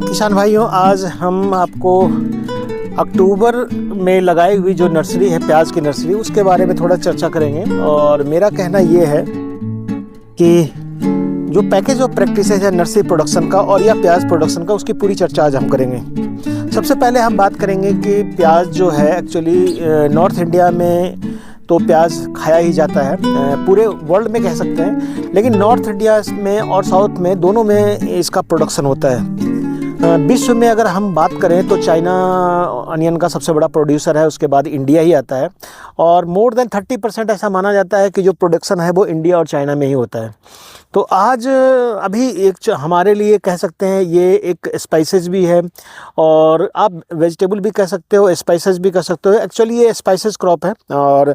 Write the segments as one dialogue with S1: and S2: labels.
S1: किसान भाइयों, आज हम आपको अक्टूबर में लगाई हुई जो नर्सरी है, प्याज की नर्सरी, उसके बारे में थोड़ा चर्चा करेंगे। और मेरा कहना ये है कि जो पैकेज ऑफ प्रैक्टिसेस है नर्सरी प्रोडक्शन का और या प्याज प्रोडक्शन का, उसकी पूरी चर्चा आज हम करेंगे। सबसे पहले हम बात करेंगे कि प्याज जो है एक्चुअली नॉर्थ इंडिया में तो प्याज खाया ही जाता है, पूरे वर्ल्ड में कह सकते हैं, लेकिन नॉर्थ इंडिया में और साउथ में दोनों में इसका प्रोडक्शन होता है। विश्व में अगर हम बात करें तो चाइना अनियन का सबसे बड़ा प्रोड्यूसर है, उसके बाद इंडिया ही आता है। और मोर देन 30% ऐसा माना जाता है कि जो प्रोडक्शन है वो इंडिया और चाइना में ही होता है। तो आज अभी एक हमारे लिए कह सकते हैं ये एक स्पाइसेस भी है, और आप वेजिटेबल भी कह सकते हो, स्पाइसेस भी कह सकते हो। एक्चुअली ये स्पाइसेस क्रॉप है। और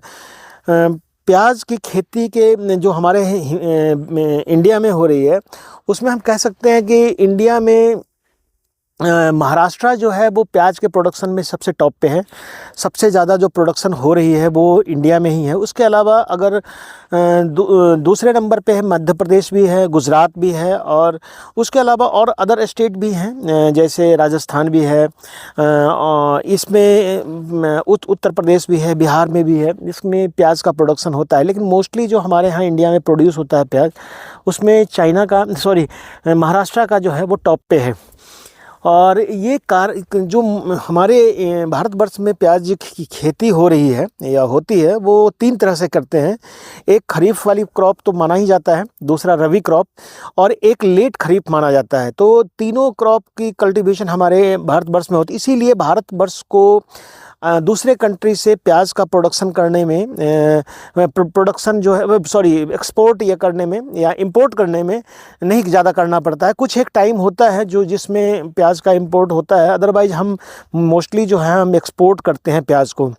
S1: प्याज की खेती के जो हमारे इंडिया में हो रही है, उसमें हम कह सकते हैं कि इंडिया में महाराष्ट्र जो है वो प्याज के प्रोडक्शन में सबसे टॉप पे है। सबसे ज़्यादा जो प्रोडक्शन हो रही है वो इंडिया में ही है। उसके अलावा अगर दूसरे नंबर पे है मध्य प्रदेश भी है, गुजरात भी है, और उसके अलावा और अदर स्टेट भी हैं, जैसे राजस्थान भी है, इसमें उत्तर प्रदेश भी है, बिहार में भी है। इसमें प्याज का प्रोडक्शन होता है, लेकिन मोस्टली जो हमारे यहाँ इंडिया में प्रोड्यूस होता है प्याज, उसमें महाराष्ट्र का जो है वो टॉप पे है। और ये जो हमारे भारतवर्ष में प्याज की खेती हो रही है या होती है, वो 3 तरह से करते हैं। एक खरीफ वाली क्रॉप तो माना ही जाता है, दूसरा रबी क्रॉप, और एक लेट खरीफ माना जाता है। तो तीनों क्रॉप की कल्टीवेशन हमारे भारतवर्ष में होती है। इसीलिए भारतवर्ष को दूसरे कंट्री से प्याज का प्रोडक्शन करने में एक्सपोर्ट या करने में या इंपोर्ट करने में नहीं ज़्यादा करना पड़ता है। कुछ एक टाइम होता है जिसमें प्याज का इंपोर्ट होता है, अदरवाइज हम मोस्टली जो है हम एक्सपोर्ट करते हैं प्याज को।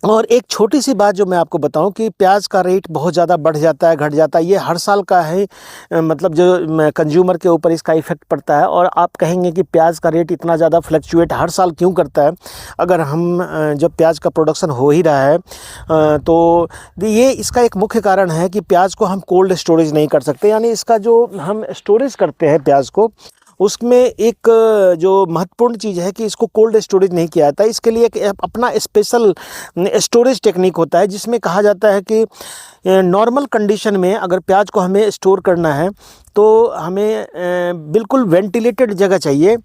S1: और एक छोटी सी बात जो मैं आपको बताऊं कि प्याज का रेट बहुत ज़्यादा बढ़ जाता है, घट जाता है, ये हर साल का है। मतलब जो कंज्यूमर के ऊपर इसका इफ़ेक्ट पड़ता है। और आप कहेंगे कि प्याज का रेट इतना ज़्यादा फ्लक्चुएट हर साल क्यों करता है, अगर हम जब प्याज का प्रोडक्शन हो ही रहा है, तो ये इसका एक मुख्य कारण है कि प्याज को हम कोल्ड स्टोरेज नहीं कर सकते। यानी इसका जो हम स्टोरेज करते हैं प्याज को, उसमें एक जो महत्वपूर्ण चीज़ है कि इसको कोल्ड स्टोरेज नहीं किया जाता। इसके लिए एक अपना स्पेशल स्टोरेज टेक्निक होता है, जिसमें कहा जाता है कि नॉर्मल कंडीशन में अगर प्याज को हमें स्टोर करना है तो हमें बिल्कुल वेंटिलेटेड जगह चाहिए।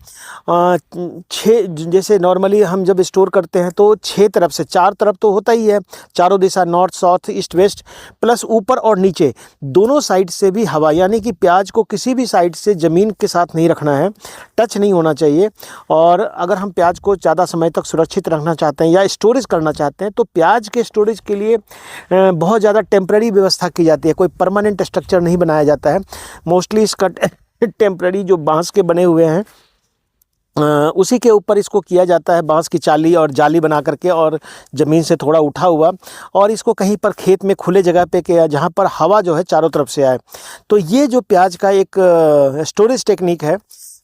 S1: जैसे नॉर्मली हम जब स्टोर करते हैं तो 6 तरफ से, 4 तरफ तो होता ही है, चारों दिशा north south east west, plus ऊपर और नीचे दोनों साइड से भी हवा, यानी कि प्याज को किसी भी साइड से ज़मीन के साथ नहीं रखना है, टच नहीं होना चाहिए। और अगर हम प्याज को ज़्यादा समय तक सुरक्षित रखना चाहते हैं या स्टोरेज करना चाहते हैं तो प्याज के स्टोरेज के लिए बहुत ज़्यादा टेम्प्रेरी व्यवस्था की जाती है। कोई परमानेंट स्ट्रक्चर नहीं बनाया जाता है। मोस्टली इसका टेम्प्रेरी जो बांस के बने हुए हैं उसी के ऊपर इसको किया जाता है, बांस की चाली और जाली बना करके, और ज़मीन से थोड़ा उठा हुआ, और इसको कहीं पर खेत में खुले जगह पे किया जहाँ पर हवा जो है चारों तरफ से आए। तो ये जो प्याज का एक स्टोरेज टेक्निक है,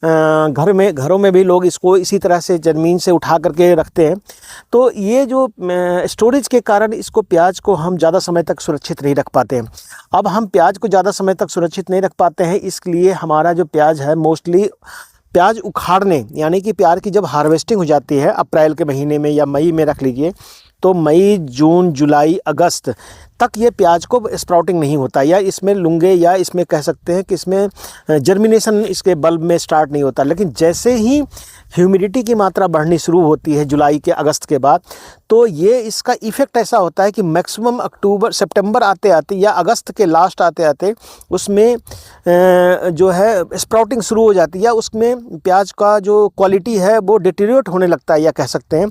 S1: घरों में भी लोग इसको इसी तरह से ज़मीन से उठा करके रखते हैं। तो ये जो स्टोरेज के कारण इसको प्याज को हम ज़्यादा समय तक सुरक्षित नहीं रख पाते हैं। अब हम प्याज को ज़्यादा समय तक सुरक्षित नहीं रख पाते हैं, इसलिए हमारा जो प्याज है मोस्टली प्याज उखाड़ने, यानी कि प्याज की जब हार्वेस्टिंग हो जाती है अप्रैल के महीने में या मई में रख लीजिए, तो मई, जून, जुलाई, अगस्त तक ये प्याज को स्प्राउटिंग नहीं होता, या इसमें लुंगे, या इसमें कह सकते हैं कि इसमें जर्मिनेशन इसके बल्ब में स्टार्ट नहीं होता। लेकिन जैसे ही ह्यूमिडिटी की मात्रा बढ़नी शुरू होती है जुलाई के, अगस्त के बाद, तो ये इसका इफ़ेक्ट ऐसा होता है कि मैक्सिमम अक्टूबर सितंबर आते आते या अगस्त के लास्ट आते आते उसमें जो है स्प्राउटिंग शुरू हो जाती है, या उसमें प्याज का जो क्वालिटी है वो डिटेरियोरेट होने लगता है, या कह सकते हैं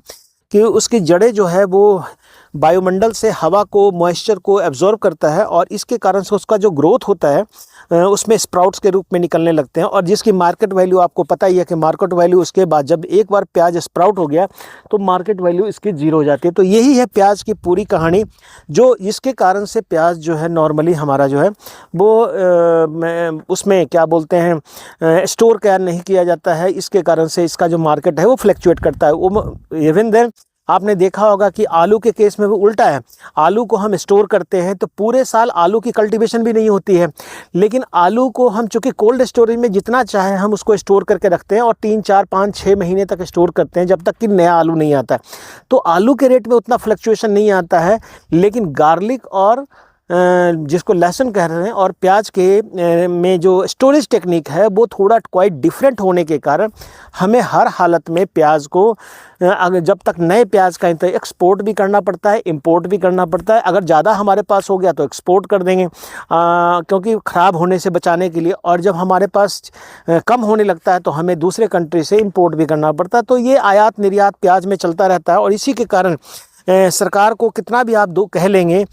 S1: कि उसकी जड़ें जो है वो वायुमंडल से हवा को, मॉइस्चर को एब्जॉर्ब करता है, और इसके कारण से उसका जो ग्रोथ होता है उसमें स्प्राउट्स के रूप में निकलने लगते हैं। और जिसकी मार्केट वैल्यू आपको पता ही है कि मार्केट वैल्यू उसके बाद जब एक बार प्याज स्प्राउट हो गया तो मार्केट वैल्यू इसकी जीरो हो जाती है। तो यही है प्याज की पूरी कहानी, जो इसके कारण से प्याज जो है नॉर्मली हमारा जो है वो उसमें क्या बोलते हैं स्टोर केयर नहीं किया जाता है। इसके कारण से इसका जो मार्केट है वो फ्लक्चुएट करता है। वो इवन देन आपने देखा होगा कि आलू के केस में वो उल्टा है। आलू को हम स्टोर करते हैं तो पूरे साल आलू की कल्टीवेशन भी नहीं होती है, लेकिन आलू को हम चूँकि कोल्ड स्टोरेज में जितना चाहे हम उसको स्टोर करके रखते हैं और 3, 4, 5, 6 महीने तक स्टोर करते हैं जब तक कि नया आलू नहीं आता है। तो आलू के रेट में उतना फ्लक्चुएशन नहीं आता है, लेकिन गार्लिक और जिसको लहसुन कह रहे हैं और प्याज के में जो स्टोरेज टेक्निक है वो थोड़ा क्वाइट डिफरेंट होने के कारण हमें हर हालत में प्याज को अगर जब तक नए प्याज का एक्सपोर्ट भी करना पड़ता है, इंपोर्ट भी करना पड़ता है। अगर ज़्यादा हमारे पास हो गया तो एक्सपोर्ट कर देंगे क्योंकि ख़राब होने से बचाने के लिए, और जब हमारे पास कम होने लगता है तो हमें दूसरे कंट्री से इंपोर्ट भी करना पड़ता है। तो ये आयात निर्यात प्याज में चलता रहता है, और इसी के कारण सरकार को कितना भी आप कह लेंगे,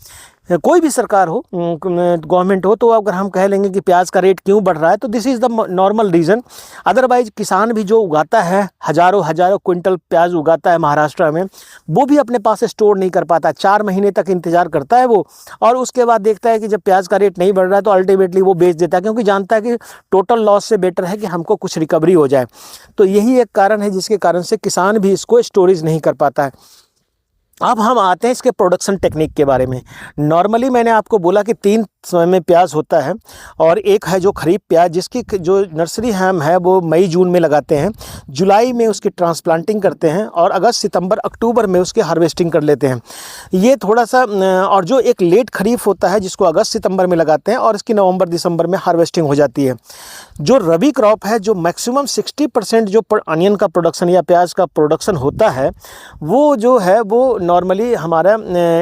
S1: कोई भी सरकार हो, गवर्नमेंट हो, तो अगर हम कह लेंगे कि प्याज का रेट क्यों बढ़ रहा है तो this is the normal reason. Otherwise किसान भी जो उगाता है हज़ारों क्विंटल प्याज उगाता है महाराष्ट्र में, वो भी अपने पास स्टोर नहीं कर पाता। 4 महीने तक इंतज़ार करता है वो, और उसके बाद देखता है कि जब प्याज का रेट नहीं बढ़ रहा है तो अल्टीमेटली वो बेच देता है, क्योंकि जानता है कि टोटल लॉस से बेटर है कि हमको कुछ रिकवरी हो जाए। तो यही एक कारण है जिसके कारण से किसान भी इसको स्टोरेज नहीं कर पाता है। अब हम आते हैं इसके प्रोडक्शन टेक्निक के बारे में। नॉर्मली मैंने आपको बोला कि 3 समय में प्याज होता है, और एक है जो खरीफ प्याज जिसकी जो नर्सरी हम है वो मई जून में लगाते हैं, जुलाई में उसकी ट्रांसप्लांटिंग करते हैं, और अगस्त सितंबर अक्टूबर में उसकी हार्वेस्टिंग कर लेते हैं। ये थोड़ा सा, और जो एक लेट खरीफ होता है जिसको अगस्त सितंबर में लगाते हैं और इसकी नवंबर दिसंबर में हार्वेस्टिंग हो जाती है। जो रबी क्रॉप है, जो मैक्सिमम 60% जो अनियन का प्रोडक्शन या प्याज का प्रोडक्शन होता है, वो जो है वो नॉर्मली हमारा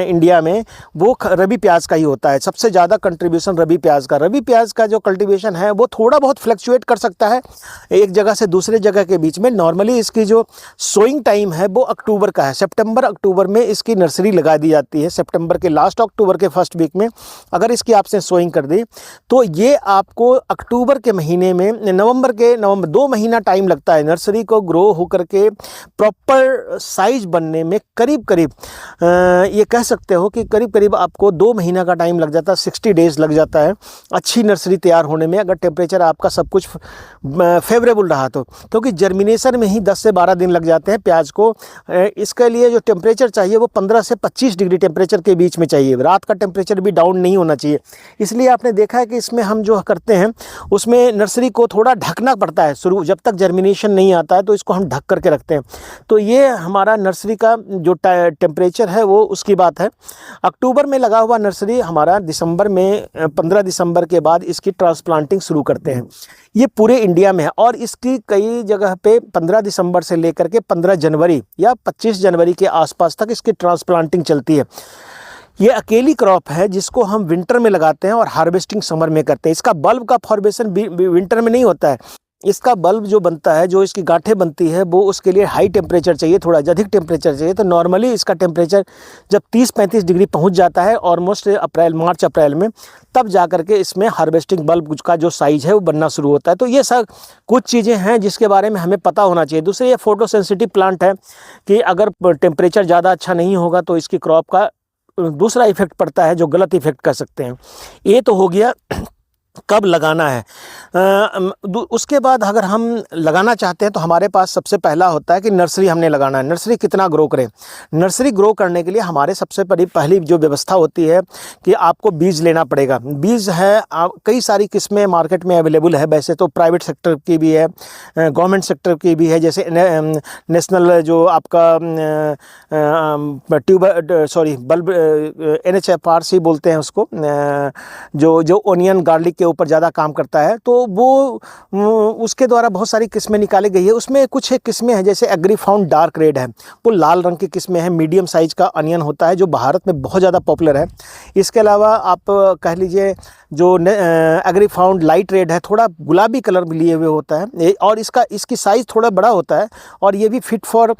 S1: इंडिया में वो रबी प्याज का ही होता है। सबसे ज़्यादा कंट्रीब्यूशन रबी प्याज का जो कल्टीवेशन है वो थोड़ा बहुत फ्लक्चुएट कर सकता है एक जगह से दूसरे जगह के बीच में। नॉर्मली इसकी जो सोइंग टाइम है वो अक्टूबर का है, सितंबर अक्टूबर में इसकी नर्सरी लगा दी जाती है। सितंबर के लास्ट, अक्टूबर के फर्स्ट वीक में अगर इसकी आपसे सोइंग कर दी तो ये आपको अक्टूबर के महीने में, नवंबर 2 महीना टाइम लगता है नर्सरी को ग्रो होकर के प्रॉपर साइज बनने में। करीब ये कह सकते हो कि करीब आपको 2 महीना का टाइम लग जाता है, 60 डेज लग जाता है अच्छी नर्सरी तैयार होने में, अगर टेम्परेचर आपका सब कुछ फेवरेबल रहा तो। क्योंकि जर्मिनेशन में ही 10 से 12 दिन लग जाते हैं प्याज को। इसके लिए जो टेम्परेचर चाहिए वो 15 से 25 डिग्री टेम्परेचर के बीच में चाहिए। रात का टेम्परेचर भी डाउन नहीं होना चाहिए। इसलिए आपने देखा है कि इसमें हम जो करते हैं उसमें नर्सरी को थोड़ा ढकना पड़ता है शुरू, जब तक जर्मिनेशन नहीं आता है तो इसको हम ढक करके रखते हैं। तो ये हमारा नर्सरी का जो टेम्परेचर है वो उसकी बात है। अक्टूबर में लगा हुआ नर्सरी हमारा दिसंबर में, 15 दिसंबर के बाद इसकी ट्रांसप्लांटिंग शुरू करते हैं। ये पूरे इंडिया में है, और इसकी कई जगह पे 15 दिसंबर से लेकर के 15 जनवरी या 25 जनवरी के आसपास तक इसकी ट्रांसप्लांटिंग चलती है। ये अकेली क्रॉप है जिसको हम विंटर में लगाते हैं और हार्वेस्टिंग समर में करते हैं। इसका बल्ब का फॉर्मेशन विंटर में नहीं होता है। इसका बल्ब जो बनता है, जो इसकी गांठें बनती है, वो उसके लिए हाई टेम्परेचर चाहिए, थोड़ा अधिक टेम्परेचर चाहिए। तो नॉर्मली इसका टेम्परेचर जब 30-35 डिग्री पहुंच जाता है ऑलमोस्ट मार्च अप्रैल में, तब जा कर के इसमें हार्वेस्टिंग बल्ब का जो साइज़ है वो बनना शुरू होता है। तो ये सब कुछ चीज़ें हैं जिसके बारे में हमें पता होना चाहिए। दूसरे, ये फोटो सेंसिटिव प्लांट है कि अगर टेम्परेचर ज़्यादा अच्छा नहीं होगा तो इसकी क्रॉप का दूसरा इफेक्ट पड़ता है जो गलत इफेक्ट कर सकते हैं। ये तो हो गया कब लगाना है। उसके बाद अगर हम लगाना चाहते हैं तो हमारे पास सबसे पहला होता है कि नर्सरी हमने लगाना है। नर्सरी कितना ग्रो करें। नर्सरी ग्रो करने के लिए हमारे सबसे पहली जो व्यवस्था होती है कि आपको बीज लेना पड़ेगा। बीज है कई सारी किस्में मार्केट में अवेलेबल है। वैसे तो प्राइवेट सेक्टर की भी है, गवर्नमेंट सेक्टर की भी है, जैसे नेशनल जो आपका बल्ब NHFRC बोलते हैं उसको, जो ओनियन गार्लिक के ऊपर ज़्यादा काम करता है, तो वो उसके द्वारा बहुत सारी किस्में निकाली गई है। उसमें कुछ एक किस्में हैं जैसे एग्रीफाउंड डार्क रेड है, वो लाल रंग की किस्में हैं, मीडियम साइज का अनियन होता है जो भारत में बहुत ज़्यादा पॉपुलर है। इसके अलावा आप कह लीजिए जो एग्रीफाउंड लाइट रेड है, थोड़ा गुलाबी कलर में लिए हुए होता है और इसकी साइज़ थोड़ा बड़ा होता है और ये भी फिट फॉर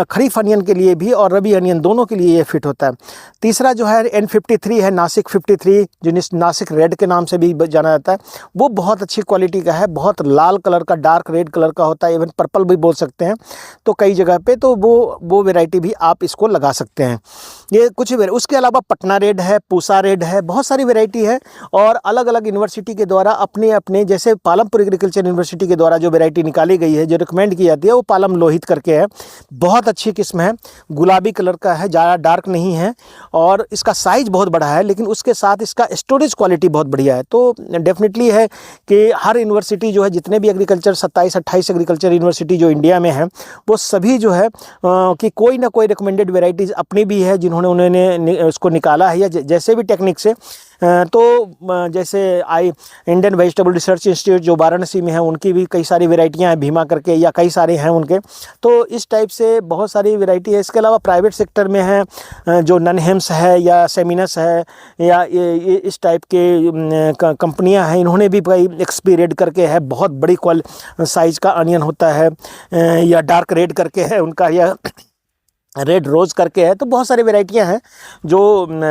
S1: खरीफ अनियन के लिए भी और रबी अनियन दोनों के लिए ये फिट होता है। तीसरा जो है N53 है, नासिक 53, जो नासिक रेड के नाम से भी जाना जाता है। वो बहुत अच्छी क्वालिटी का है, बहुत लाल कलर का, डार्क रेड कलर का होता है, इवन पर्पल भी बोल सकते हैं तो कई जगह पे, तो वो वैरायटी भी आप इसको लगा सकते हैं। ये कुछ उसके अलावा पटना रेड है, पूसा रेड है, बहुत सारी वैरायटी है और अलग अलग यूनिवर्सिटी के द्वारा अपने जैसे पालमपुर एग्रीकल्चर यूनिवर्सिटी के द्वारा जो वैरायटी निकाली गई है, जो रिकमेंड की जाती है, वो पालम लोहित करके है। बहुत अच्छी किस्म है, गुलाबी कलर का है, ज़्यादा डार्क नहीं है और इसका साइज़ बहुत बड़ा है, लेकिन उसके साथ इसका स्टोरेज क्वालिटी बहुत बढ़िया है। तो डेफिनेटली है कि हर यूनिवर्सिटी जो है, जितने भी एग्रीकल्चर 27-28 एग्रीकल्चर यूनिवर्सिटी जो इंडिया में है, वो सभी जो है कि कोई ना कोई रिकमेंडेड वेराइटीज़ अपनी भी है उन्होंने उसको निकाला है, या जैसे भी टेक्निक से। तो जैसे इंडियन वेजिटेबल रिसर्च इंस्टीट्यूट जो वाराणसी में है, उनकी भी कई सारी वैरायटियां हैं, भीमा करके, या कई सारे हैं उनके। तो इस टाइप से बहुत सारी वैरायटी है। इसके अलावा प्राइवेट सेक्टर में है जो ननहेम्स है या सेमिनस है, या ये इस टाइप के कंपनियां हैं, इन्होंने भी भाई एक्सपीरियड करके है, बहुत बड़ी साइज़ का अनियन होता है, या डार्क रेड करके है उनका, या रेड रोज़ करके है। तो बहुत सारी वैरायटियां हैं जो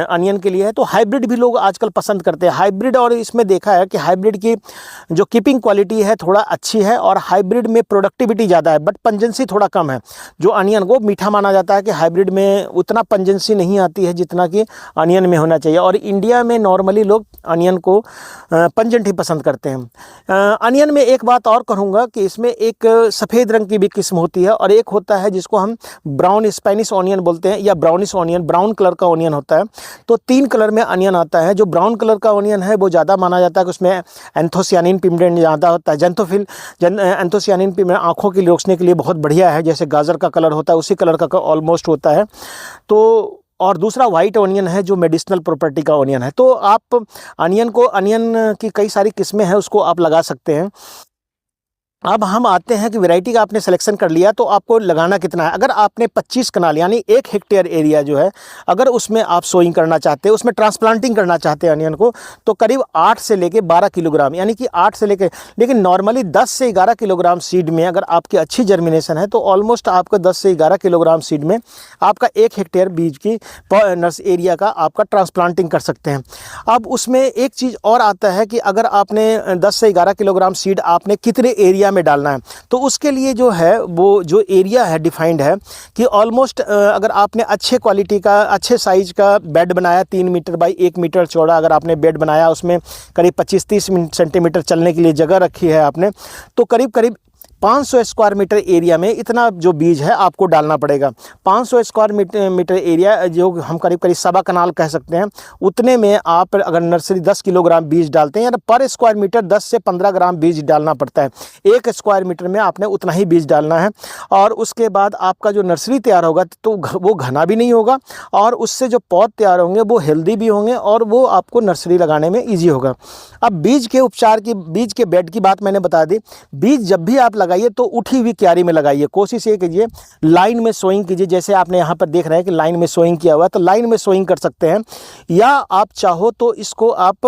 S1: अनियन के लिए है। तो हाइब्रिड भी लोग आजकल पसंद करते हैं, हाइब्रिड। और इसमें देखा है कि हाइब्रिड की जो कीपिंग क्वालिटी है थोड़ा अच्छी है और हाइब्रिड में प्रोडक्टिविटी ज़्यादा है, बट पंजेंसी थोड़ा कम है। जो अनियन को मीठा माना जाता है कि हाइब्रिड में उतना पंजेंसी नहीं आती है जितना कि अनियन में होना चाहिए। और इंडिया में नॉर्मली लोग अनियन को पंजेंट ही पसंद करते हैं। अनियन में एक बात और कहूँगा कि इसमें एक सफ़ेद रंग की भी किस्म होती है और एक होता है जिसको हम ब्राउन स्पेनिश ऑनियन बोलते हैं, या ब्राउनिश ऑनियन, ब्राउन कलर का ऑनियन होता है। तो 3 कलर में अनियन आता है। जो ब्राउन कलर का ऑनियन है वो ज़्यादा माना जाता है कि उसमें एंथोसियानिन पिगमेंट ज़्यादा होता है। एंथोसियानिन पिगमेंट आँखों की रोशनी के लिए बहुत बढ़िया है, जैसे गाजर का कलर होता है उसी कलर का ऑलमोस्ट होता है। तो और दूसरा वाइट ऑनियन है जो मेडिसिनल प्रॉपर्टी का ऑनियन है। तो आप अनियन की कई सारी किस्में हैं, उसको आप लगा सकते हैं। अब हम आते हैं कि वैरायटी का आपने सिलेक्शन कर लिया तो आपको लगाना कितना है। अगर आपने 25 कनाल यानी 1 हेक्टेयर एरिया जो है, अगर उसमें आप सोइंग करना चाहते हैं, उसमें ट्रांसप्लांटिंग करना चाहते हैं अनियन को, तो करीब 8 से लेके 12 किलोग्राम, यानी कि 8 से लेके, लेकिन नॉर्मली 10 से 11 किलोग्राम सीड में अगर आपकी अच्छी जर्मिनेशन है तो ऑलमोस्ट आपको 10 से 11 किलोग्राम सीड में आपका 1 हेक्टेयर बीज की नर्स एरिया का आपका ट्रांसप्लांटिंग कर सकते हैं। अब उसमें एक चीज़ और आता है कि अगर आपने 10 से 11 किलोग्राम सीड आपने कितने एरिया में डालना है, तो उसके लिए जो है वो जो एरिया है डिफाइंड है कि ऑलमोस्ट अगर आपने अच्छे क्वालिटी का, अच्छे साइज का बेड बनाया, 3 मीटर बाई 1 मीटर चौड़ा अगर आपने बेड बनाया, उसमें करीब 25-30 सेंटीमीटर चलने के लिए जगह रखी है आपने, तो करीब 500 स्क्वायर मीटर एरिया में इतना जो बीज है आपको डालना पड़ेगा। 500 स्क्वायर मीटर एरिया जो हम करीब सवा कनाल कह सकते हैं, उतने में आप अगर नर्सरी 10 किलोग्राम बीज डालते हैं, या पर स्क्वायर मीटर 10 से 15 ग्राम बीज डालना पड़ता है। 1 स्क्वायर मीटर में आपने उतना ही बीज डालना है। और उसके बाद आपका जो नर्सरी तैयार होगा तो वो घना भी नहीं होगा और उससे जो पौध तैयार होंगे वो हेल्दी भी होंगे और वो आपको नर्सरी लगाने में ईजी होगा। अब बीज के उपचार की, बीज के बेड की बात मैंने बता दी। बीज जब भी आप लगाइए तो उठी हुई क्यारी में लगाइए। कोशिश ये कीजिए लाइन में सोइंग कीजिए, जैसे आपने यहाँ पर देख रहे हैं कि लाइन में सोइंग किया हुआ है, तो लाइन में सोइंग कर सकते हैं। या आप चाहो तो इसको आप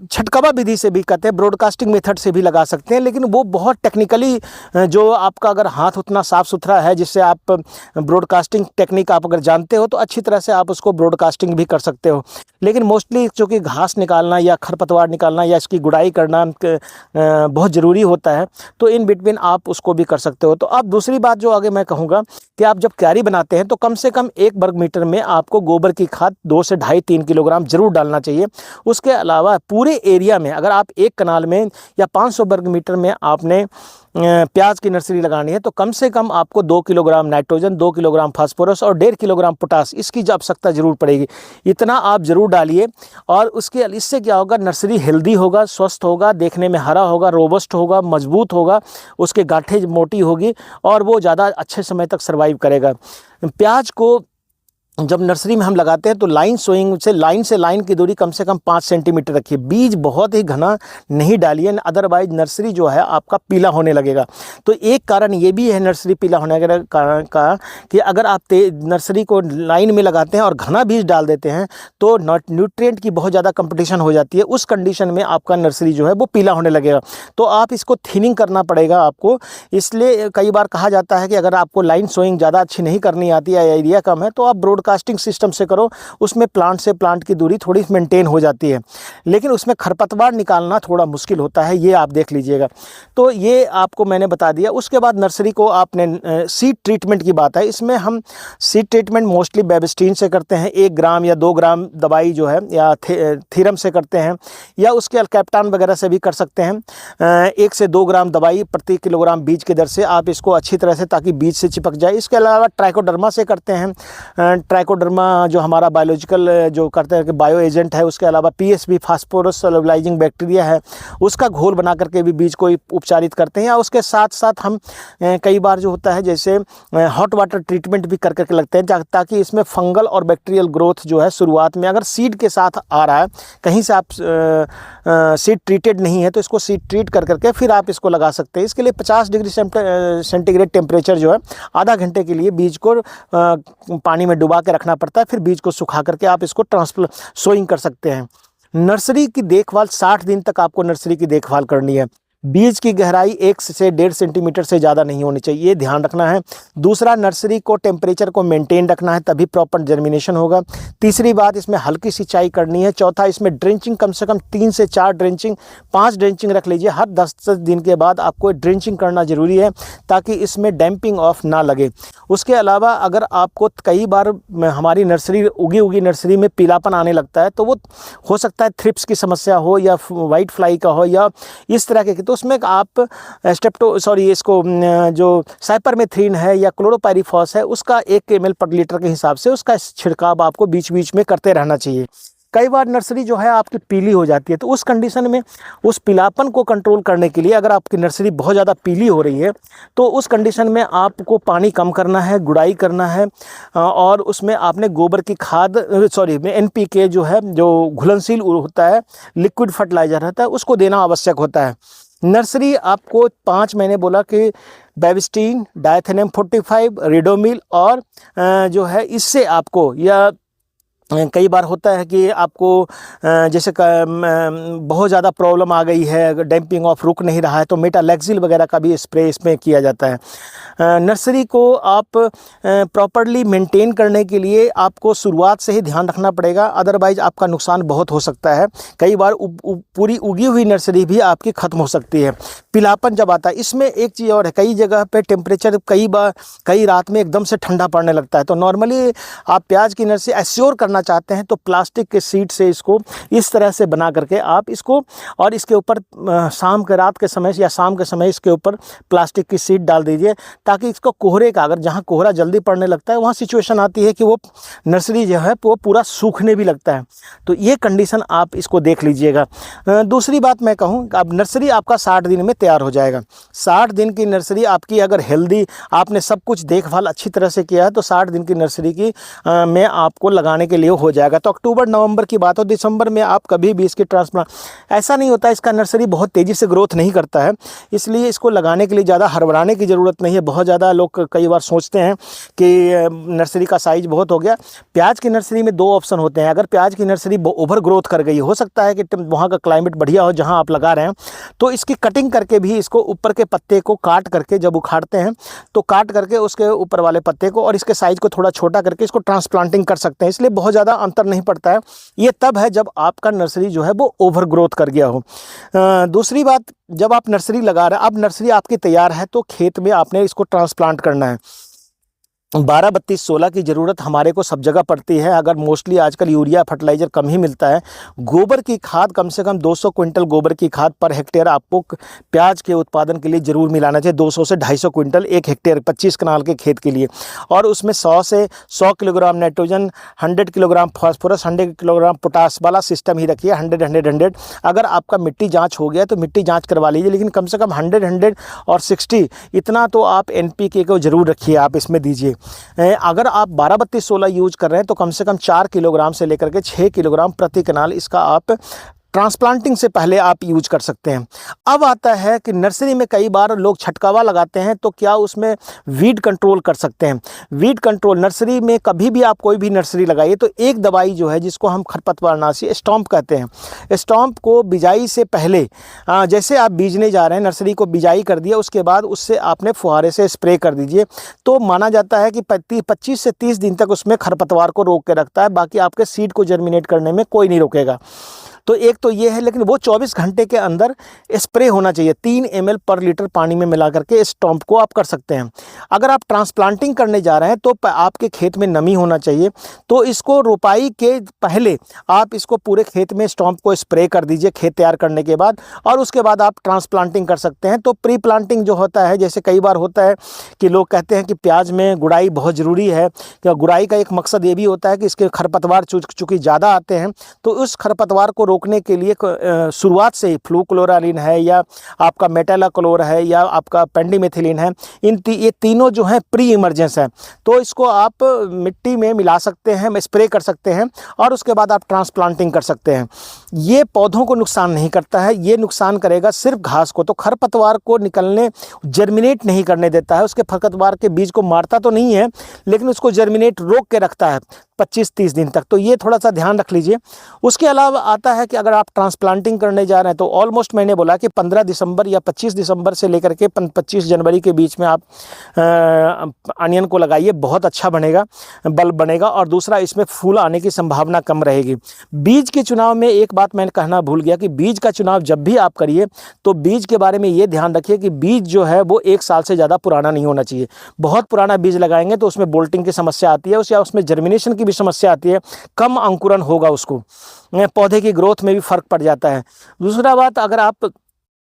S1: छटकवा विधि से भी कहते हैं, ब्रॉडकास्टिंग मेथड से भी लगा सकते हैं, लेकिन वो बहुत टेक्निकली, जो आपका अगर हाथ उतना साफ़ सुथरा है जिससे आप ब्रॉडकास्टिंग टेक्निक आप अगर जानते हो तो अच्छी तरह से आप उसको ब्रॉडकास्टिंग भी कर सकते हो। लेकिन मोस्टली चूँकि घास निकालना या खरपतवार निकालना या इसकी गुड़ाई करना बहुत ज़रूरी होता है, तो इन इन बिटवीन आप उसको भी कर सकते हो। तो अब दूसरी बात जो आगे मैं कहूँगा कि आप जब क्यारी बनाते हैं तो कम से कम 1 वर्ग मीटर में आपको गोबर की खाद 2 से 2.5-3 किलोग्राम जरूर डालना चाहिए। उसके अलावा पूरे एरिया में अगर आप 1 कनाल में या 500 वर्ग मीटर में आपने प्याज की नर्सरी लगानी है तो कम से कम आपको 2 किलोग्राम नाइट्रोजन, 2 किलोग्राम फास्फोरस और 1.5 किलोग्राम पोटास इसकी आवश्यकता जरूर पड़ेगी। इतना आप जरूर डालिए और इससे क्या होगा, नर्सरी हेल्दी होगा, स्वस्थ होगा, देखने में हरा होगा, रोबस्ट होगा, मजबूत होगा, उसके गांठें मोटी होगी और वो ज़्यादा अच्छे समय तक सर्वाइव करेगा। प्याज को जब नर्सरी में हम लगाते हैं तो लाइन से लाइन की दूरी कम से कम 5 सेंटीमीटर रखिए। बीज बहुत ही घना नहीं डालिए, अदरवाइज नर्सरी जो है आपका पीला होने लगेगा। तो एक कारण ये भी है नर्सरी पीला होने का कारण का कि अगर आप नर्सरी को लाइन में लगाते हैं और घना बीज डाल देते हैं तो न्यूट्रिएंट की बहुत ज़्यादा कंपटीशन हो जाती है। उस कंडीशन में आपका नर्सरी जो है वो पीला होने लगेगा। तो आप इसको थिनिंग करना पड़ेगा आपको। इसलिए कई बार कहा जाता है कि अगर आपको लाइन सोइंग ज़्यादा अच्छी नहीं करनी आती है या एरिया कम है तो आप ब्रॉडकास्टिंग सिस्टम से करो, उसमें प्लांट से प्लांट की दूरी थोड़ी मेंटेन हो जाती है, लेकिन उसमें खरपतवार निकालना थोड़ा मुश्किल होता है, ये आप देख लीजिएगा। तो ये आपको मैंने बता दिया। उसके बाद नर्सरी को आपने सीड ट्रीटमेंट की बात है, इसमें हम सीड ट्रीटमेंट मोस्टली बेबिस्टीन से करते हैं। 1 ग्राम या 2 ग्राम दवाई जो है या थीरम से करते हैं या उसके कैप्टान वगैरह से भी कर सकते हैं। 1 से 2 ग्राम दवाई प्रति किलोग्राम बीज के दर से आप इसको अच्छी तरह से, ताकि बीज से चिपक जाए। इसके अलावा ट्राइकोडर्मा से करते हैं। ट्राइकोडर्मा जो हमारा बायोलॉजिकल जो करते हैं कि बायो एजेंट है, उसके अलावा पीएसबी फास्फोरस सोलुबलाइजिंग बैक्टीरिया है, उसका घोल बना करके भी बीज को उपचारित करते हैं। या उसके साथ साथ हम कई बार जो होता है जैसे हॉट वाटर ट्रीटमेंट भी कर करके लगते हैं, ताकि इसमें फंगल और बैक्टीरियल ग्रोथ जो है शुरुआत में, अगर सीड के साथ आ रहा है, कहीं से आप सीड ट्रीटेड नहीं है तो इसको सीड ट्रीट कर करके फिर आप इसको लगा सकते हैं। इसके लिए 50 डिग्री सेंटीग्रेड टेम्परेचर जो है आधा घंटे के लिए बीज को पानी में डुबा के रखना पड़ता है, फिर बीज को सुखा करके आप इसको सोइंग कर सकते हैं। नर्सरी की देखभाल 60 दिन तक आपको नर्सरी की देखभाल करनी है। बीज की गहराई 1 से 1.5 सेंटीमीटर से ज़्यादा नहीं होनी चाहिए, ये ध्यान रखना है। दूसरा, नर्सरी को टेम्परेचर को मेंटेन रखना है, तभी प्रॉपर जर्मिनेशन होगा। तीसरी बात, इसमें हल्की सिंचाई करनी है। चौथा, इसमें ड्रेंचिंग कम से कम 3 से 4 ड्रेंचिंग, 5 ड्रेंचिंग रख लीजिए। हर 10 दिन के बाद आपको ड्रेंचिंग करना ज़रूरी है ताकि इसमें डैम्पिंग ऑफ ना लगे। उसके अलावा अगर आपको कई बार हमारी नर्सरी उगी नर्सरी में पीलापन आने लगता है तो वो हो सकता है थ्रिप्स की समस्या हो या वाइट फ्लाई का हो या इस तरह के, तो उसमें आप इसको जो साइपरमेथ्रिन है या क्लोरोपाइरीफॉस है उसका 1 ml पर लीटर के हिसाब से उसका छिड़काव आपको बीच बीच में करते रहना चाहिए। कई बार नर्सरी जो है आपकी पीली हो जाती है, तो उस कंडीशन में उस पीलापन को कंट्रोल करने के लिए, अगर आपकी नर्सरी बहुत ज़्यादा पीली हो रही है तो उस कंडीशन में आपको पानी कम करना है, गुड़ाई करना है और उसमें आपने गोबर की खाद NPK जो है, जो घुलनशील होता है, लिक्विड फर्टिलाइजर रहता है, उसको देना आवश्यक होता है। नर्सरी आपको 5 महीने बोला कि बेबिस्टीन, डायथेनियम 45, रिडोमिल और जो है इससे आपको, या कई बार होता है कि आपको जैसे बहुत ज़्यादा प्रॉब्लम आ गई है, डैम्पिंग ऑफ रुक नहीं रहा है, तो मेटालैक्सिल वगैरह का भी स्प्रे इसमें किया जाता है। नर्सरी को आप प्रॉपरली मेंटेन करने के लिए आपको शुरुआत से ही ध्यान रखना पड़ेगा, अदरवाइज आपका नुकसान बहुत हो सकता है। कई बार पूरी उगी हुई नर्सरी भी आपकी ख़त्म हो सकती है। पीलापन जब आता है, इसमें एक चीज़ और है, कई जगह पे टेम्परेचर कई रात में एकदम से ठंडा पड़ने लगता है। तो नॉर्मली आप प्याज की नर्सरी एश्योर करना चाहते हैं तो प्लास्टिक के सीट से इसको इस तरह से बना करके आप इसको, और इसके ऊपर रात के समय या शाम के समय इसके ऊपर प्लास्टिक की सीट डाल दीजिए, ताकि इसको कोहरे का, अगर जहाँ कोहरा जल्दी पड़ने लगता है वहाँ सिचुएशन आती है कि वो नर्सरी जो है वो पूरा सूखने भी लगता है। तो ये कंडीशन आप इसको देख लीजिएगा। दूसरी बात मैं कहूँ, अब नर्सरी आपका 60 दिन में तैयार हो जाएगा। 60 दिन की नर्सरी आपकी अगर हेल्दी, आपने सब कुछ देखभाल अच्छी तरह से किया है, तो 60 दिन की नर्सरी की में आपको लगाने के लिए हो जाएगा। तो अक्टूबर नवंबर की बात हो, दिसंबर में आप कभी भी इसकी ट्रांसप्लांट, ऐसा नहीं होता, इसका नर्सरी बहुत तेज़ी से ग्रोथ नहीं करता है, इसलिए इसको लगाने के लिए ज़्यादा हड़बड़ाने की ज़रूरत नहीं है। बहुत ज़्यादा लोग कई बार सोचते हैं कि नर्सरी का साइज़ बहुत हो गया। प्याज की नर्सरी में 2 ऑप्शन होते हैं। अगर प्याज की नर्सरी ओवर ग्रोथ कर गई, हो सकता है कि वहाँ का क्लाइमेट बढ़िया हो जहाँ आप लगा रहे हैं, तो इसकी कटिंग करके भी, इसको ऊपर के पत्ते को काट करके जब उखाड़ते हैं तो काट करके उसके ऊपर वाले पत्ते को और इसके साइज़ को थोड़ा छोटा करके इसको ट्रांसप्लांटिंग कर सकते हैं। इसलिए बहुत ज़्यादा अंतर नहीं पड़ता है। ये तब है जब आपका नर्सरी जो है वो ओवर ग्रोथ कर गया हो। दूसरी बात, जब आप नर्सरी लगा रहे हैं, अब नर्सरी आपकी तैयार है तो खेत में आपने इसको ट्रांसप्लांट करना है। 12-32-16 की ज़रूरत हमारे को सब जगह पड़ती है। अगर मोस्टली आजकल यूरिया फर्टिलाइज़र कम ही मिलता है, गोबर की खाद कम से कम 200 क्विंटल गोबर की खाद पर हेक्टेयर आपको प्याज के उत्पादन के लिए ज़रूर मिलाना चाहिए। 200 से 250 क्विंटल एक हेक्टेयर 25 कनाल के खेत के लिए। और उसमें 100 से 100 kilogram nitrogen, 100 kilogram phosphorus, 100 kilogram potash वाला सिस्टम ही रखिए। 100-100-100। अगर आपका मिट्टी जाँच हो गया तो मिट्टी जाँच करवा लीजिए, लेकिन कम से कम 100-100 और 60 इतना तो आप NPK को ज़रूर रखिए, आप इसमें दीजिए। अगर आप 12-32-16 यूज कर रहे हैं तो कम से कम 4 किलोग्राम से लेकर के 6 किलोग्राम प्रति कनाल इसका आप ट्रांसप्लांटिंग से पहले आप यूज कर सकते हैं। अब आता है कि नर्सरी में कई बार लोग छटकावा लगाते हैं, तो क्या उसमें वीड कंट्रोल कर सकते हैं? वीड कंट्रोल नर्सरी में कभी भी आप कोई भी नर्सरी लगाइए तो एक दवाई जो है जिसको हम खरपतवारनाशी स्टॉम्प कहते हैं, स्टॉम्प को बिजाई से पहले जैसे आप बीजने जा रहे हैं, नर्सरी को बिजाई कर दिया, उसके बाद उससे आपने फुहारे से स्प्रे कर दीजिए। तो माना जाता है कि 25 से 30 दिन तक उसमें खरपतवार को रोक के रखता है, बाकी आपके सीड को जर्मिनेट करने में कोई नहीं रोकेगा। तो एक तो ये है, लेकिन वो 24 घंटे के अंदर स्प्रे होना चाहिए। 3 ml पर लीटर पानी में मिला करके स्टॉम्प को आप कर सकते हैं। अगर आप ट्रांसप्लांटिंग करने जा रहे हैं तो आपके खेत में नमी होना चाहिए, तो इसको रोपाई के पहले आप इसको पूरे खेत में स्टॉम्प को स्प्रे कर दीजिए खेत तैयार करने के बाद, और उसके बाद आप ट्रांसप्लांटिंग कर सकते हैं। तो प्री प्लांटिंग जो होता है, जैसे कई बार होता है कि लोग कहते हैं कि प्याज में गुड़ाई बहुत ज़रूरी है। गुड़ाई का एक मकसद ये भी होता है कि इसके खरपतवार चूँकि ज़्यादा आते हैं, तो उस खरपतवार को रोकने के लिए शुरुआत से ही फ्लूक्लोरालिन है या आपका मेटालाक्लोर है या आपका पेंडिमेथिलिन है, ये तीनों जो हैं प्री इमर्जेंस है। तो इसको आप मिट्टी में मिला सकते हैं, स्प्रे कर सकते हैं, और उसके बाद आप ट्रांसप्लांटिंग कर सकते हैं। ये पौधों को नुकसान नहीं करता है, ये नुकसान करेगा सिर्फ घास को। तो खरपतवार को निकलने, जर्मिनेट नहीं करने देता है। उसके खरपतवार के बीज को मारता तो नहीं है, लेकिन उसको जर्मिनेट रोक के रखता है 25-30 दिन तक। तो ये थोड़ा सा ध्यान रख लीजिए। उसके अलावा आता है कि अगर आप ट्रांसप्लांटिंग करने जा रहे हैं तो ऑलमोस्ट मैंने बोला कि 15 दिसंबर या 25 दिसंबर से लेकर के 25 जनवरी के बीच में आप अनियन को लगाइए, बहुत अच्छा बनेगा, बल्ब बनेगा, और दूसरा इसमें फूल आने की संभावना कम रहेगी। बीज के चुनाव में एक बात मैंने कहना भूल गया कि बीज का चुनाव जब भी आप करिए तो बीज के बारे में ये ध्यान रखिए कि बीज जो है वो 1 साल से ज़्यादा पुराना नहीं होना चाहिए। बहुत पुराना बीज लगाएंगे तो उसमें बोल्टिंग की समस्या आती है, या उसमें जर्मिनेशन की भी समस्या आती है, कम अंकुरन होगा, उसको पौधे की ग्रोथ में भी फर्क पड़ जाता है। दूसरा बात, अगर आप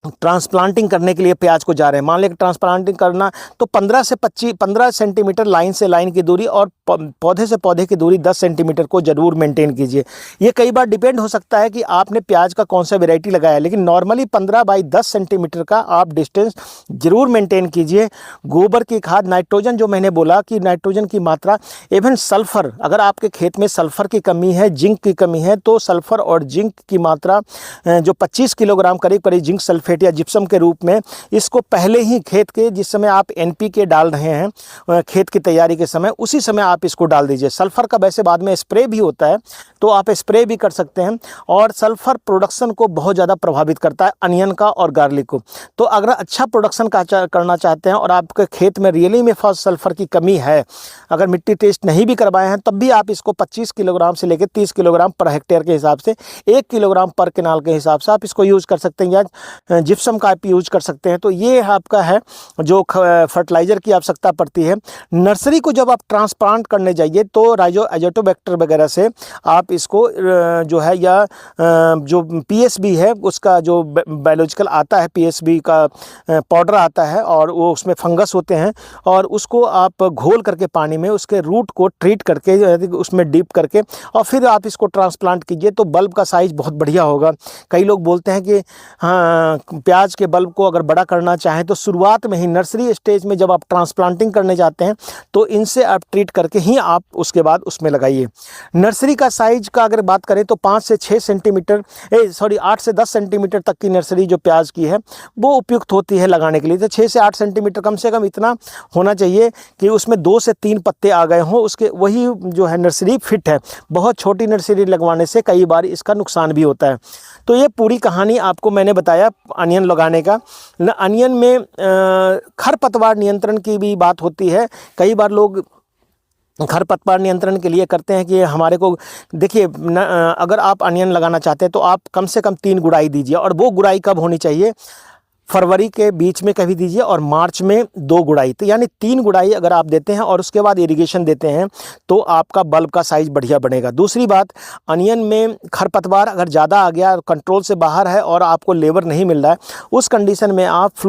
S1: ट्रांसप्लांटिंग करने के लिए प्याज को जा रहे हैं, मान लें ट्रांसप्लांटिंग करना, तो 15 सेंटीमीटर लाइन से लाइन की दूरी और पौधे से पौधे की दूरी 10 सेंटीमीटर को जरूर मेंटेन कीजिए। ये कई बार डिपेंड हो सकता है कि आपने प्याज का कौन सा वैरायटी लगाया है, लेकिन नॉर्मली 15 बाई 10 सेंटीमीटर का आप डिस्टेंस जरूर मेंटेन कीजिए। गोबर की खाद, नाइट्रोजन, जो मैंने बोला कि नाइट्रोजन की मात्रा, इवन सल्फर, अगर आपके खेत में सल्फर की कमी है, जिंक की कमी है, तो सल्फर और जिंक की मात्रा जो 25 किलोग्राम करीब जिंक सल्फेट या जिप्सम के रूप में, इसको पहले ही खेत के, जिस समय आप NPK डाल रहे हैं खेत की तैयारी के समय, उसी समय आप इसको डाल दीजिए। सल्फर का वैसे बाद में स्प्रे भी होता है, तो आप स्प्रे भी कर सकते हैं, और सल्फर प्रोडक्शन को बहुत ज़्यादा प्रभावित करता है, अनियन का और गार्लिक को। तो अगर अच्छा प्रोडक्शन करना चाहते हैं और आपके खेत में रियली में सल्फर की कमी है, अगर मिट्टी टेस्ट नहीं भी करवाए हैं, तब भी आप इसको 25 किलोग्राम से लेकर 30 किलोग्राम पर हेक्टेयर के हिसाब से, 1 किलोग्राम पर केनाल के हिसाब से आप इसको यूज़ कर सकते हैं, या जिप्सम का आप यूज कर सकते हैं। तो ये आपका है जो फर्टिलाइज़र की आवश्यकता पड़ती है। नर्सरी को जब आप ट्रांसप्लांट करने जाइए तो राइजो एजोटोबैक्टर वगैरह से आप इसको जो है, या जो PSB है उसका जो बायोलॉजिकल आता है, PSB का पाउडर आता है, और वो उसमें फंगस होते हैं, और उसको आप घोल करके पानी में उसके रूट को ट्रीट करके उसमें डीप करके और फिर आप इसको ट्रांसप्लांट कीजिए, तो बल्ब का साइज़ बहुत बढ़िया होगा। कई लोग बोलते हैं कि हाँ, प्याज के बल्ब को अगर बड़ा करना चाहें तो शुरुआत में ही, नर्सरी स्टेज में जब आप ट्रांसप्लांटिंग करने जाते हैं, तो इनसे आप ट्रीट करके ही आप उसके बाद उसमें लगाइए। नर्सरी का साइज का अगर बात करें तो 5 से 6 सेंटीमीटर 8 से 10 सेंटीमीटर तक की नर्सरी जो प्याज की है वो उपयुक्त होती है लगाने के लिए। तो 6 से 8 सेंटीमीटर कम से कम इतना होना चाहिए कि उसमें 2 से 3 पत्ते आ गए हों, उसके वही जो है नर्सरी फिट है। बहुत छोटी नर्सरी लगवाने से कई बार इसका नुकसान भी होता है। तो ये पूरी कहानी आपको मैंने बताया अनियन लगाने का। अनियन में खरपतवार नियंत्रण की भी बात होती है। कई बार लोग खरपतवार नियंत्रण के लिए करते हैं कि हमारे को देखिए अगर आप अनियन लगाना चाहते हैं तो आप कम से कम 3 गुड़ाई दीजिए, और वो गुड़ाई कब होनी चाहिए, फरवरी के बीच में कभी दीजिए और मार्च में 2 गुड़ाई, तो यानी 3 गुड़ाई अगर आप देते हैं और उसके बाद इरिगेशन देते हैं तो आपका बल्ब का साइज़ बढ़िया बनेगा। दूसरी बात, अनियन में खरपतवार अगर ज़्यादा आ गया, कंट्रोल से बाहर है और आपको लेबर नहीं मिल रहा है, उस कंडीशन में आप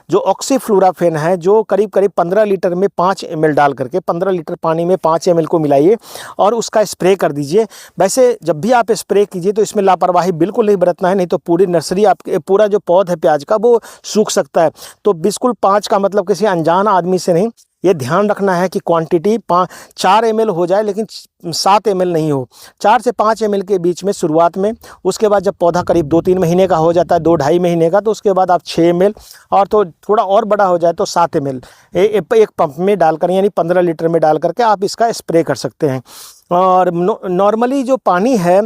S1: जो ऑक्सीफ्लोराफेन है जो करीब करीब 15 लीटर में 5 ml डाल करके 15 लीटर पानी में 5 ml को मिलाइए और उसका स्प्रे कर दीजिए। वैसे जब भी आप स्प्रे कीजिए तो इसमें लापरवाही बिल्कुल नहीं बरतना है, नहीं तो पूरी नर्सरी आपके पूरा जो पौध है प्याज का वो सूख सकता है। तो बिल्कुल 5 का मतलब किसी अनजान आदमी से नहीं, ये ध्यान रखना है कि क्वांटिटी 4 ml हो जाए लेकिन 7 ml नहीं हो, 4 से 5 ml के बीच में शुरुआत में। उसके बाद जब पौधा करीब 2-3 महीने का हो जाता है, 2-2.5 महीने का, तो उसके बाद आप 6 ml, और तो थोड़ा और बड़ा हो जाए तो 7 ml एक पंप में डालकर यानी 15 लीटर में डाल करके आप इसका स्प्रे कर सकते हैं। और नॉर्मली जो पानी है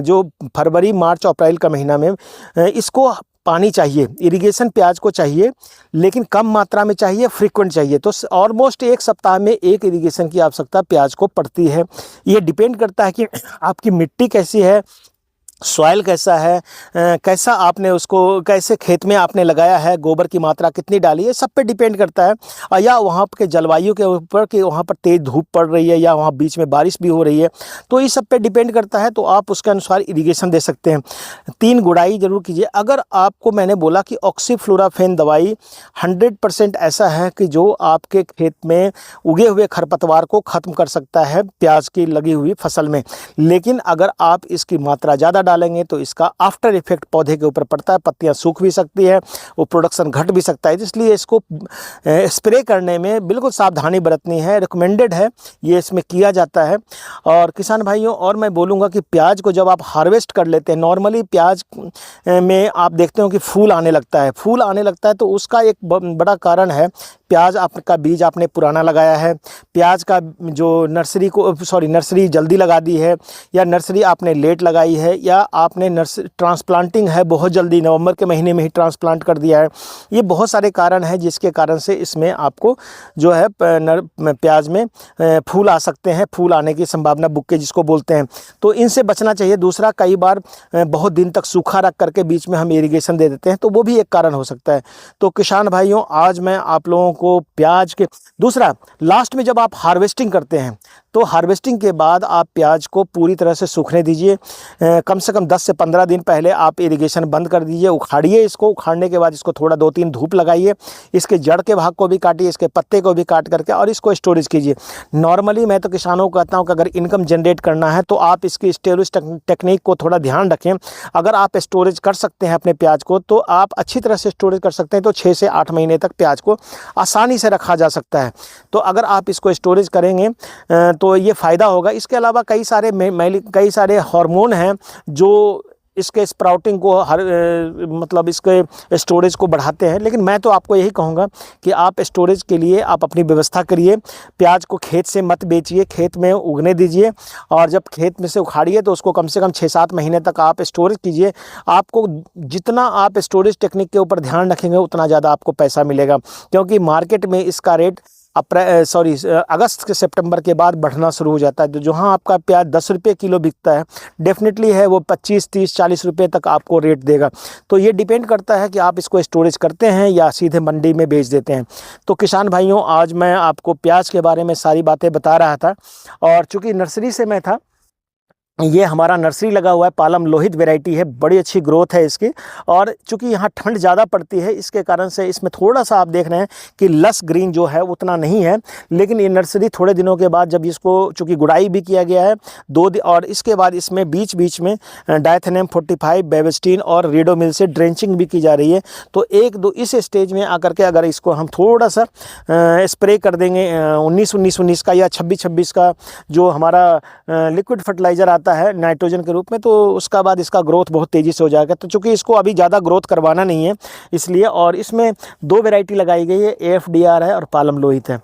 S1: जो फरवरी मार्च अप्रैल का महीना में इसको पानी चाहिए, इरिगेशन प्याज को चाहिए लेकिन कम मात्रा में चाहिए, फ्रीक्वेंट चाहिए। तो ऑलमोस्ट 1 सप्ताह में 1 इरिगेशन की आवश्यकता प्याज को पड़ती है। ये डिपेंड करता है कि आपकी मिट्टी कैसी है, सॉइल कैसा है, कैसा आपने उसको कैसे खेत में आपने लगाया है, गोबर की मात्रा कितनी डाली है, सब पे डिपेंड करता है। या वहाँ के जलवायु के ऊपर कि वहाँ पर तेज़ धूप पड़ रही है या वहाँ बीच में बारिश भी हो रही है, तो इस सब पे डिपेंड करता है। तो आप उसके अनुसार इरिगेशन दे सकते हैं। 3 गुड़ाई जरूर कीजिए। अगर आपको मैंने बोला कि ऑक्सीफ्लोराफेन दवाई 100% ऐसा है कि जो आपके खेत में उगे हुए खरपतवार को ख़त्म कर सकता है प्याज की लगी हुई फसल में, लेकिन अगर आप इसकी मात्रा ज़्यादा डालेंगे तो इसका आफ्टर इफेक्ट पौधे के ऊपर पड़ता है, पत्तियां सूख भी सकती है, वो प्रोडक्शन घट भी सकता है। इसलिए इसको स्प्रे करने में बिल्कुल सावधानी बरतनी है, रिकमेंडेड है, ये इसमें किया जाता है। और किसान भाइयों, और मैं बोलूँगा कि प्याज को जब आप हार्वेस्ट कर लेते हैं, नॉर्मली प्याज में आप देखते हो कि फूल आने लगता है, फूल आने लगता है तो उसका एक बड़ा कारण है प्याज आपका बीज आपने पुराना लगाया है, प्याज का जो नर्सरी जल्दी लगा दी है, या नर्सरी आपने लेट लगाई है, या आपने ट्रांसप्लांटिंग है बहुत जल्दी नवंबर के महीने में ही ट्रांसप्लांट कर दिया है। ये बहुत सारे कारण हैं जिसके कारण से इसमें आपको जो है प्याज में फूल आ सकते हैं, फूल आने की संभावना बुक्के जिसको बोलते हैं, तो इनसे बचना चाहिए। दूसरा, कई बार बहुत दिन तक सूखा रख करके बीच में हम इरिगेशन दे देते हैं, तो वो भी एक कारण हो सकता है। तो किसान भाइयों, आज मैं आप लोगों को प्याज के दूसरा, लास्ट में जब आप हार्वेस्टिंग करते हैं तो हार्वेस्टिंग के बाद आप प्याज को पूरी तरह से सूखने दीजिए। कम से कम 10 से 15 दिन पहले आप इरिगेशन बंद कर दीजिए, उखाड़िए इसको, उखाड़ने के बाद इसको थोड़ा 2-3 धूप लगाइए, इसके जड़ के भाग को भी काटिए, इसके पत्ते को भी काट करके और इसको स्टोरेज कीजिए। नॉर्मली मैं तो किसानों को कहता हूँ कि अगर इनकम जनरेट करना है तो आप इसकी स्टोरेज टेक्निक को थोड़ा ध्यान रखें। अगर आप स्टोरेज कर सकते हैं अपने प्याज को तो आप अच्छी तरह से स्टोरेज कर सकते हैं, तो 6 से 8 महीने तक प्याज को आसानी से रखा जा सकता है। तो अगर आप इसको स्टोरेज करेंगे तो ये फ़ायदा होगा। इसके अलावा कई सारे हार्मोन हैं जो इसके स्प्राउटिंग को मतलब इसके स्टोरेज को बढ़ाते हैं, लेकिन मैं तो आपको यही कहूँगा कि आप स्टोरेज के लिए आप अपनी व्यवस्था करिए। प्याज को खेत से मत बेचिए, खेत में उगने दीजिए, और जब खेत में से उखाड़िए तो उसको कम से कम 6-7 महीने तक आप स्टोरेज कीजिए। आपको जितना आप स्टोरेज टेक्निक के ऊपर ध्यान रखेंगे उतना ज़्यादा आपको पैसा मिलेगा, क्योंकि मार्केट में इसका रेट अगस्त के सितंबर के बाद बढ़ना शुरू हो जाता है। तो जहाँ आपका प्याज 10 रुपये किलो बिकता है, डेफिनेटली है वो 25, 30, 40 रुपये तक आपको रेट देगा। तो ये डिपेंड करता है कि आप इसको स्टोरेज करते हैं या सीधे मंडी में बेच देते हैं। तो किसान भाइयों, आज मैं आपको प्याज के बारे में सारी बातें बता रहा था, और चूँकि नर्सरी से मैं था, ये हमारा नर्सरी लगा हुआ है, पालम लोहित वैरायटी है, बड़ी अच्छी ग्रोथ है इसकी। और चूंकि यहाँ ठंड ज़्यादा पड़ती है इसके कारण से इसमें थोड़ा सा आप देख रहे हैं कि लस ग्रीन जो है उतना नहीं है, लेकिन ये नर्सरी थोड़े दिनों के बाद जब इसको चूंकि गुड़ाई भी किया गया है और इसके बाद इसमें बीच बीच में डायथेनियम 45, बेबिस्टिन और रीडोमिल से ड्रेंचिंग भी की जा रही है। तो 1-2 इस स्टेज में आकर के अगर इसको हम थोड़ा सा स्प्रे कर देंगे 19-19 का या 26-26 का जो हमारा लिक्विड फर्टिलाइज़र आता जाता है नाइट्रोजन के रूप में, तो उसका बाद इसका ग्रोथ बहुत तेज़ी से हो जाएगा। तो चूँकि इसको अभी ज़्यादा ग्रोथ करवाना नहीं है इसलिए, और इसमें 2 वैरायटी लगाई गई है, AFDR है और पालम लोहित है।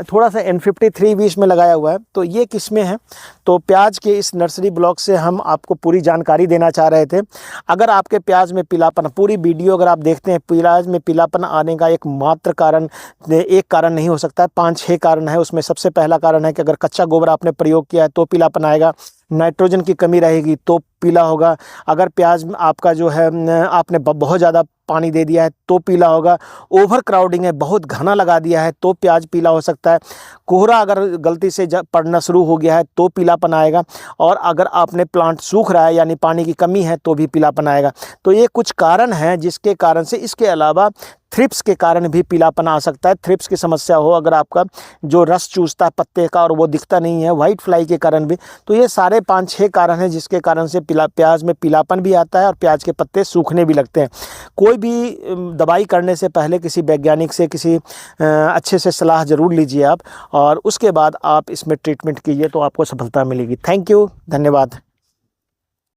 S1: थोड़ा सा N53 भी इसमें लगाया हुआ है। तो ये किस्में हैं। तो प्याज के इस नर्सरी ब्लॉग से हम आपको पूरी जानकारी देना चाह रहे थे। अगर आपके प्याज में पीलापन, पूरी वीडियो अगर आप देखते हैं, प्याज में पीलापन आने का एक मात्र कारण, एक कारण नहीं हो सकता है, 5-6 कारण है। उसमें सबसे पहला कारण है कि अगर कच्चा गोबर आपने प्रयोग किया है तो पीलापन आएगा, नाइट्रोजन की कमी रहेगी तो पीला होगा, अगर प्याज आपका जो है आपने बहुत ज़्यादा पानी दे दिया है तो पीला होगा, ओवर क्राउडिंग है, बहुत घना लगा दिया है तो प्याज पीला हो सकता है, कोहरा अगर गलती से पड़ना शुरू हो गया है तो पीलापन आएगा, और अगर आपने प्लांट सूख रहा है यानी पानी की कमी है तो भी पीलापन आएगा। तो ये कुछ कारण हैं जिसके कारण से, इसके अलावा थ्रिप्स के कारण भी पीलापन आ सकता है। थ्रिप्स की समस्या हो, अगर आपका जो रस चूसता है पत्ते का और वो दिखता नहीं है, वाइट फ्लाई के कारण भी। तो ये सारे 5-6 कारण हैं जिसके कारण से प्याज में पीलापन भी आता है और प्याज के पत्ते सूखने भी लगते हैं। कोई भी दवाई करने से पहले किसी वैज्ञानिक से, किसी अच्छे से सलाह ज़रूर लीजिए आप, और उसके बाद आप इसमें ट्रीटमेंट कीजिए तो आपको सफलता मिलेगी। थैंक यू, धन्यवाद।